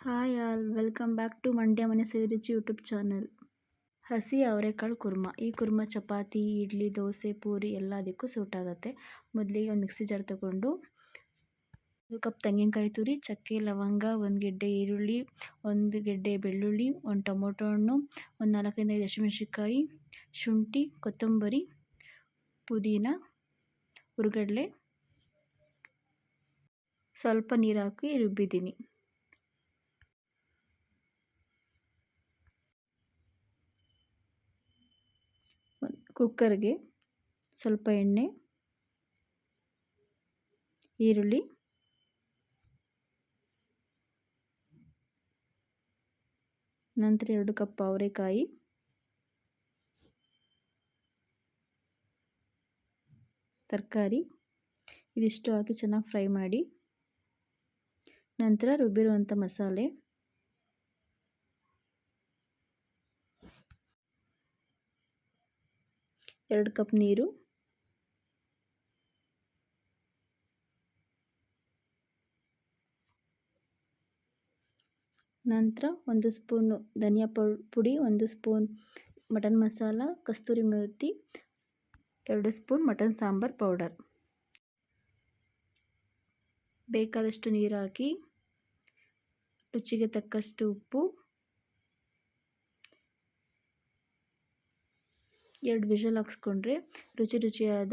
Hi all, welcome back to Mandya Mane Siriruchi YouTube channel. ಹಸಿ ಅವರೆಕಾಳು ಕುರ್ಮಾ. ಈ ಕುರ್ಮಾ ಚಪಾತಿ, ಇಡ್ಲಿ, ದೋಸೆ, ಪೂರಿ ಎಲ್ಲದಕ್ಕೂ ಸೂಟ್ ಆಗುತ್ತೆ. ಮೊದಲಿಗೆ ಒಂದು ಮಿಕ್ಸಿ ಜಾರ್ ತಗೊಂಡು 1 ಕಪ್ ತೆಂಗಿನಕಾಯಿ ತುರಿ, ಚಕ್ಕೆ, ಲವಂಗ, 1 ಗೆಡ್ಡೆ ಈರುಳ್ಳಿ, 1 ಗೆಡ್ಡೆ ಬೆಳ್ಳುಳ್ಳಿ, 1 ಟೊಮೊಟೊ ಹಣ್ಣು, ಒಂದು 4ರಿಂದ 5 ಹಸಿಮೆಣಸಿನ್ಕಾಯಿ, ಶುಂಠಿ, ಕೊತ್ತಂಬರಿ, ಪುದೀನ, ಹುರ್ಗಡ್ಲೆ, ಸ್ವಲ್ಪ ನೀರು ಹಾಕಿ ರುಬ್ಬಿದ್ದೀನಿ. ಕುಕ್ಕರ್ಗೆ ಸ್ವಲ್ಪ ಎಣ್ಣೆ, ಈರುಳ್ಳಿ, ನಂತರ 2 ಕಪ್ ಅವರೆಕಾಯಿ, ತರಕಾರಿ ಇದಿಷ್ಟು ಹಾಕಿ ಚೆನ್ನಾಗಿ ಫ್ರೈ ಮಾಡಿ. ನಂತರ ರುಬ್ಬಿರುವಂಥ ಮಸಾಲೆ, ಎರಡು ಕಪ್ ನೀರು, ನಂತರ 1 ಸ್ಪೂನು ಧನಿಯಾ ಪುಡಿ, 1 ಸ್ಪೂನ್ ಮಟನ್ ಮಸಾಲ, ಕಸ್ತೂರಿ ಮೆಥಿ, 2 ಸ್ಪೂನ್ ಮಟನ್ ಸಾಂಬಾರ್ ಪೌಡರ್. ಬೇಕಾದಷ್ಟು ನೀರು ಹಾಕಿ, ರುಚಿಗೆ ತಕ್ಕಷ್ಟು ಉಪ್ಪು, 2 ವಿಷಲ್ ಹಾಕ್ಸ್ಕೊಂಡ್ರೆ ರುಚಿಯಾದ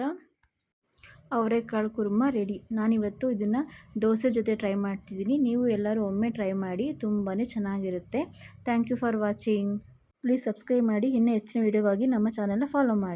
ಅವರೆಕಾಳು ಕುರ್ಮಾ ರೆಡಿ. ನಾನಿವತ್ತು ಇದನ್ನು ದೋಸೆ ಜೊತೆ ಟ್ರೈ ಮಾಡ್ತಿದ್ದೀನಿ. ನೀವು ಎಲ್ಲರೂ ಒಮ್ಮೆ ಟ್ರೈ ಮಾಡಿ, ತುಂಬಾ ಚೆನ್ನಾಗಿರುತ್ತೆ. Thank you for watching. Please subscribe ಮಾಡಿ. ಇನ್ನೂ ಹೆಚ್ಚಿನ ವೀಡಿಯೋಗಾಗಿ ನಮ್ಮ ಚಾನಲ್ನ ಫಾಲೋ ಮಾಡಿ.